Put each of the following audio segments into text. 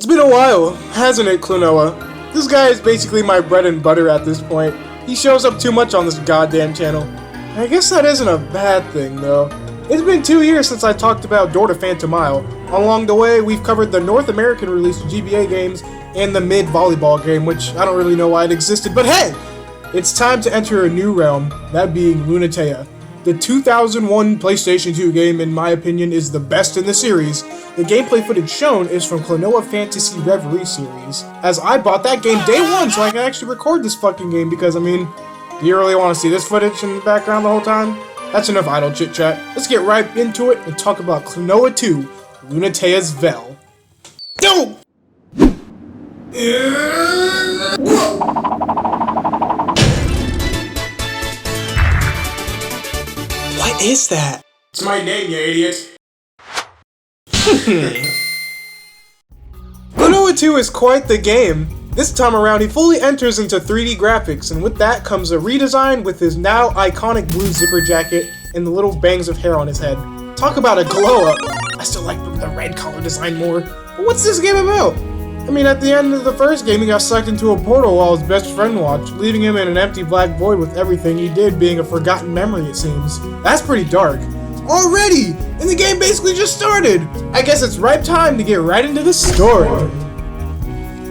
It's been a while, hasn't it, Klonoa? This guy is basically my bread and butter at this point. He shows up too much on this goddamn channel. I guess that isn't a bad thing, though. It's been 2 years since I talked about Door to Phantasy. Along the way, we've covered the North American released GBA games and the mid-volleyball game, which I don't really know why it existed, but hey! It's time to enter a new realm, that being Lunatea. The 2001 PlayStation 2 game, in my opinion, is the best in the series. The gameplay footage shown is from Klonoa Phantasy Reverie series, as I bought that game day one so I can actually record this fucking game because, I mean, do you really want to see this footage in the background the whole time? That's enough idle chit-chat. Let's get right into it and talk about Klonoa 2, Lunatea's Vel. Go! What is that? It's my name, you idiot. Klonoa 2 is quite the game. This time around, he fully enters into 3D graphics, and with that comes a redesign with his now iconic blue zipper jacket and the little bangs of hair on his head. Talk about a glow up. I still like the red color design more. But what's this game about? I mean, at the end of the first game, he got sucked into a portal while his best friend watched, leaving him in an empty black void with everything he did being a forgotten memory, it seems. That's pretty dark. Already! And the game basically just started! I guess it's right time to get right into the story.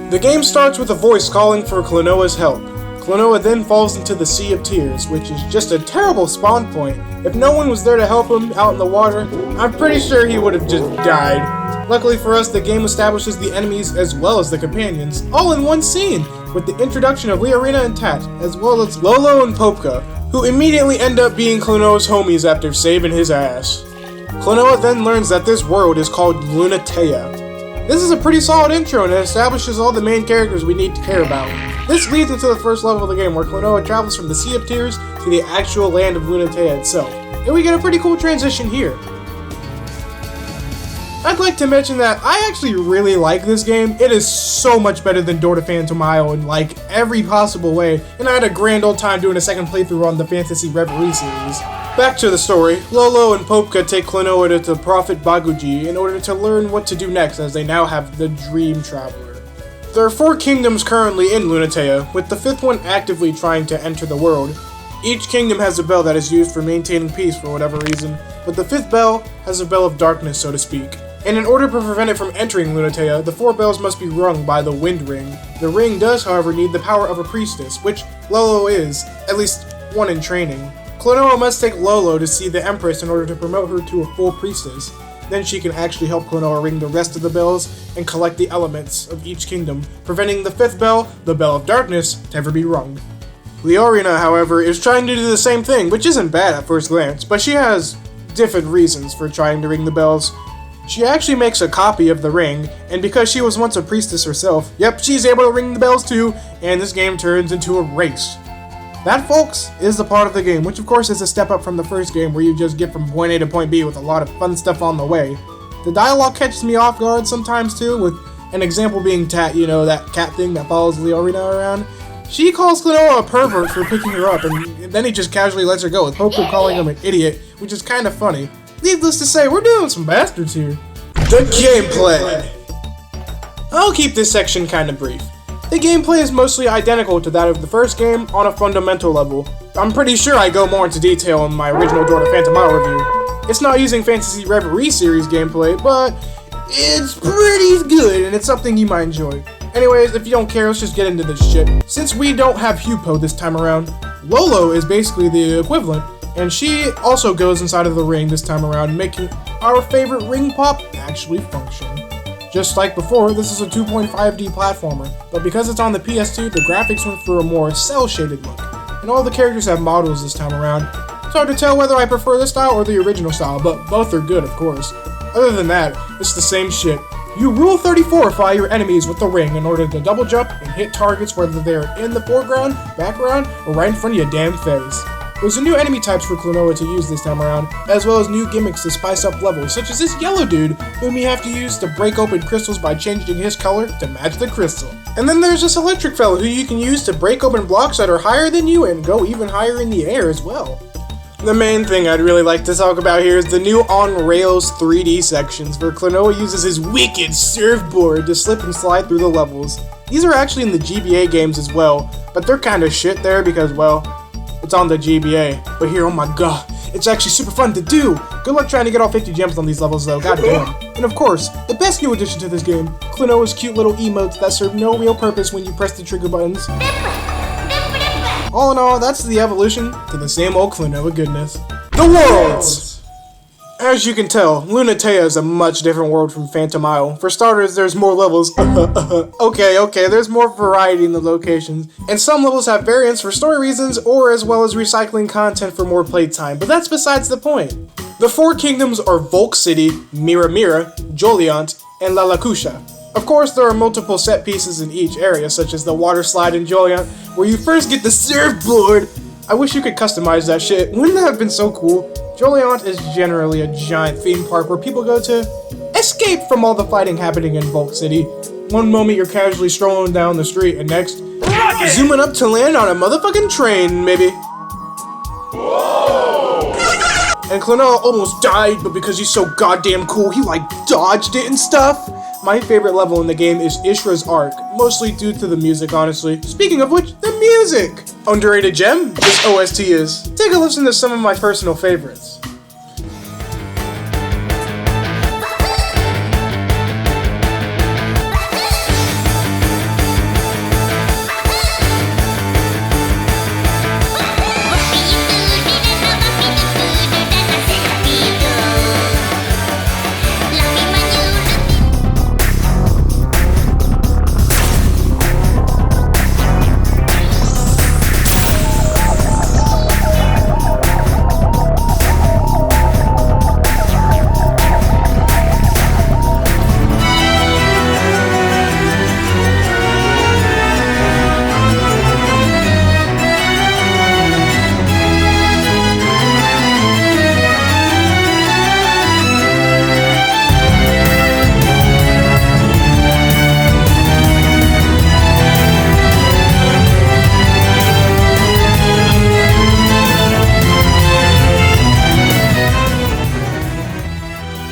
The game starts with a voice calling for Klonoa's help. Klonoa then falls into the Sea of Tears, which is just a terrible spawn point. If no one was there to help him out in the water, I'm pretty sure he would have just died. Luckily for us, the game establishes the enemies as well as the companions, all in one scene, with the introduction of Leorina and Tat, as well as Lolo and Popka, who immediately end up being Klonoa's homies after saving his ass. Klonoa then learns that this world is called Lunatea. This is a pretty solid intro and it establishes all the main characters we need to care about. This leads into the first level of the game where Klonoa travels from the Sea of Tears to the actual land of Lunatea itself. And we get a pretty cool transition here. I'd like to mention that I actually really like this game. It is so much better than Door to Phantasy in like every possible way, and I had a grand old time doing a second playthrough on the Phantasy Reverie series. Back to the story, Lolo and Popka take Klonoa to the Prophet Baguji in order to learn what to do next as they now have the Dream Traveler. There are 4 kingdoms currently in Lunatea, with the 5th one actively trying to enter the world. Each kingdom has a bell that is used for maintaining peace for whatever reason, but the 5th bell has a bell of darkness, so to speak. And in order to prevent it from entering Lunatea, the 4 bells must be rung by the Wind Ring. The ring does, however, need the power of a priestess, which Lolo is, at least one in training. Klonoa must take Lolo to see the Empress in order to promote her to a full priestess. Then she can actually help Klonoa ring the rest of the bells and collect the elements of each kingdom, preventing the 5th bell, the Bell of Darkness, to ever be rung. Leorina, however, is trying to do the same thing, which isn't bad at first glance, but she has different reasons for trying to ring the bells. She actually makes a copy of the ring, and because she was once a priestess herself, yep, she's able to ring the bells too, and this game turns into a race. That, folks, is the part of the game, which of course is a step up from the first game where you just get from point A to point B with a lot of fun stuff on the way. The dialogue catches me off guard sometimes too, with an example being Tat, you know, that cat thing that follows Leorina around. She calls Klonoa a pervert for picking her up, and then he just casually lets her go, with Popka calling him an idiot, which is kind of funny. Needless to say, we're doing some bastards here. The gameplay! I'll keep this section kinda brief. The gameplay is mostly identical to that of the first game on a fundamental level. I'm pretty sure I go more into detail in my original Door to Phantasy review. It's not using Phantasy Reverie series gameplay, but it's pretty good and it's something you might enjoy. Anyways, if you don't care, let's just get into this shit. Since we don't have Hupo this time around, Lolo is basically the equivalent, and she also goes inside of the ring this time around, making our favorite ring pop actually function. Just like before, this is a 2.5D platformer, but because it's on the PS2, the graphics went for a more cel-shaded look, and all the characters have models this time around. It's hard to tell whether I prefer this style or the original style, but both are good, of course. Other than that, it's the same shit. You Rule 34-fy your enemies with the ring in order to double jump and hit targets whether they're in the foreground, background, or right in front of your damn face. There's a new enemy types for Klonoa to use this time around, as well as new gimmicks to spice up levels, such as this yellow dude, whom you have to use to break open crystals by changing his color to match the crystal. And then there's this electric fellow who you can use to break open blocks that are higher than you and go even higher in the air as well. The main thing I'd really like to talk about here is the new on-rails 3D sections, where Klonoa uses his wicked surfboard to slip and slide through the levels. These are actually in the GBA games as well, but they're kinda shit there because, well, it's on the GBA. But here, oh my god, it's actually super fun to do! Good luck trying to get all 50 gems on these levels though, goddamn. And of course, the best new addition to this game, Klonoa's cute little emotes that serve no real purpose when you press the trigger buttons. All in all, that's the evolution to the same old Klonoa goodness. The worlds! As you can tell, Lunatea is a much different world from Phantom Isle. For starters, there's more levels. Okay, there's more variety in the locations. And some levels have variants for story reasons, or as well as recycling content for more playtime, but that's besides the point. The four kingdoms are Volk City, Mira Mira, Joliant, and Lalakusha. Of course, there are multiple set pieces in each area, such as the water slide in Joliant, where you first get the surfboard. I wish you could customize that shit. Wouldn't that have been so cool? Joliant is generally a giant theme park where people go to escape from all the fighting happening in Volk City. One moment you're casually strolling down the street, and next, zooming up to land on a motherfucking train, maybe. And Klonoa almost died, but because he's so goddamn cool, he like dodged it and stuff. My favorite level in the game is Ishra's Arc, mostly due to the music, honestly. Speaking of which, the music! Underrated gem? This OST is. Take a listen to some of my personal favorites.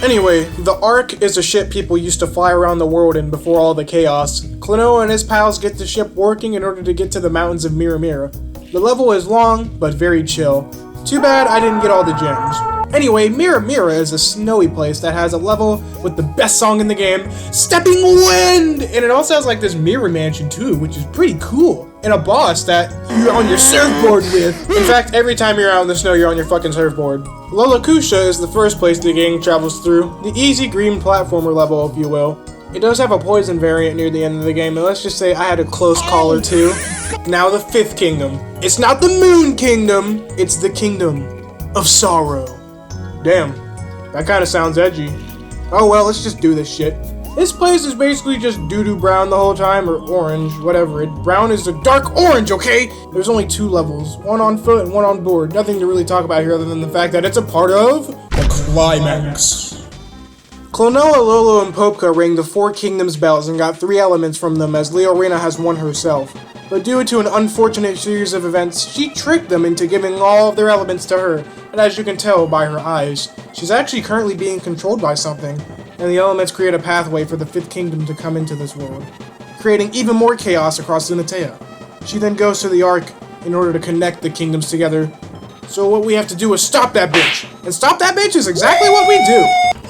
Anyway, the Ark is a ship people used to fly around the world in before all the chaos. Klonoa and his pals get the ship working in order to get to the mountains of Mira Mira. The level is long, but very chill. Too bad I didn't get all the gems. Anyway, Mira Mira is a snowy place that has a level with the best song in the game, Stepping Wind! And it also has like this mirror mansion too, which is pretty cool. And a boss that you're on your surfboard with. In fact, every time you're out in the snow, you're on your fucking surfboard. Lalakusha is the first place the gang travels through, the easy green platformer level, if you will. It does have a poison variant near the end of the game, and let's just say I had a close call or two. Now the fifth kingdom. It's not the Moon Kingdom, it's the Kingdom of Sorrow. Damn, that kinda sounds edgy. Oh well, let's just do this shit. This place is basically just doo-doo brown the whole time, or orange, whatever. Brown is a dark orange, okay? There's only 2 levels, one on foot and one on board. Nothing to really talk about here other than the fact that it's a part of the Climax. Klonoa, Lolo, and Popka rang the 4 kingdoms bells and got 3 elements from them as Leorina has one herself. But due to an unfortunate series of events, she tricked them into giving all of their elements to her, and as you can tell by her eyes, she's actually currently being controlled by something. And the elements create a pathway for the 5th kingdom to come into this world, creating even more chaos across Lunatea. She then goes to the Ark in order to connect the kingdoms together. So what we have to do is stop that bitch. And stop that bitch is exactly what we do.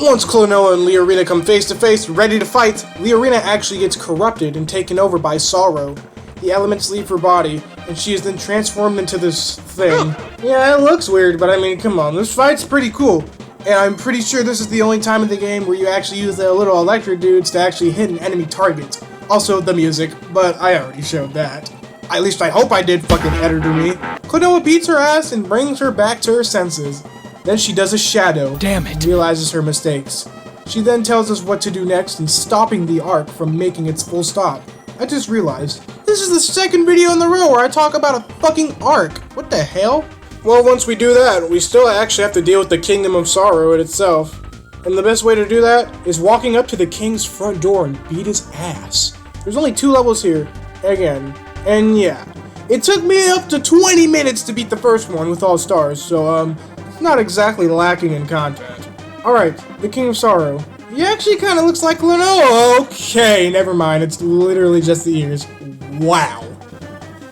Once Klonoa and Leorina come face to face, ready to fight, Leorina actually gets corrupted and taken over by Sorrow. The elements leave her body, and she is then transformed into this thing. Yeah, it looks weird, but I mean, come on, this fight's pretty cool. And I'm pretty sure this is the only time in the game where you actually use the little electric dudes to actually hit an enemy target. Also, the music, but I already showed that. At least I hope I did, fucking editor me. Klonoa beats her ass and brings her back to her senses. Then she does a shadow. Damn it. Realizes her mistakes. She then tells us what to do next in stopping the Ark from making its full stop. I just realized, this is the 2nd video in a row where I talk about a fucking Ark. What the hell? Well, once we do that, we still actually have to deal with the Kingdom of Sorrow itself. And the best way to do that is walking up to the king's front door and beat his ass. There's only 2 levels here, again. And yeah, It took me up to 20 minutes to beat the first one with all stars, so not exactly lacking in content. Alright, the King of Sorrow. He actually kind of looks like Klonoa. Okay, never mind, it's literally just the ears. Wow.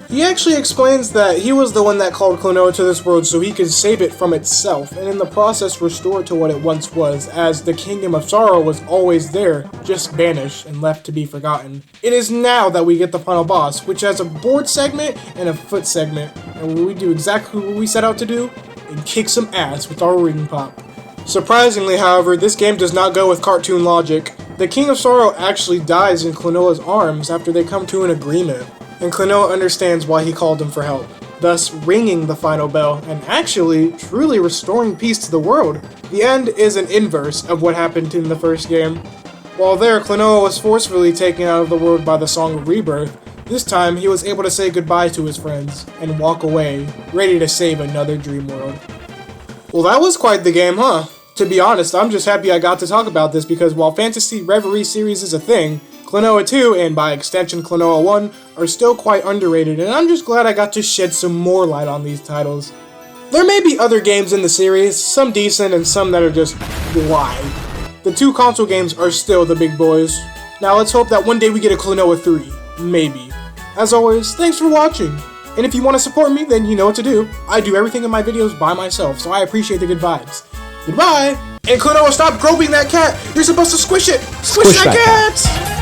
He actually explains that he was the one that called Klonoa to this world so he could save it from itself, and in the process restore it to what it once was, as the Kingdom of Sorrow was always there, just vanished and left to be forgotten. It is now that we get the final boss, which has a board segment and a foot segment, and we do exactly what we set out to do, and kick some ass with our ring pop. Surprisingly, however, this game does not go with cartoon logic. The King of Sorrow actually dies in Klonoa's arms after they come to an agreement, and Klonoa understands why he called him for help, thus ringing the final bell and actually truly restoring peace to the world. The end is an inverse of what happened in the first game. While there, Klonoa was forcefully taken out of the world by the Song of Rebirth. This time, he was able to say goodbye to his friends and walk away, ready to save another dream world. Well, that was quite the game, huh? To be honest, I'm just happy I got to talk about this because while Phantasy Reverie series is a thing, Klonoa 2, and by extension Klonoa 1, are still quite underrated, and I'm just glad I got to shed some more light on these titles. There may be other games in the series, some decent and some that are just why. The 2 console games are still the big boys. Now let's hope that one day we get a Klonoa 3. Maybe. As always, thanks for watching. And if you want to support me, then you know what to do. I do everything in my videos by myself, so I appreciate the good vibes. Goodbye! And Klonoa, stop groping that cat! You're supposed to squish it! Squish that cat!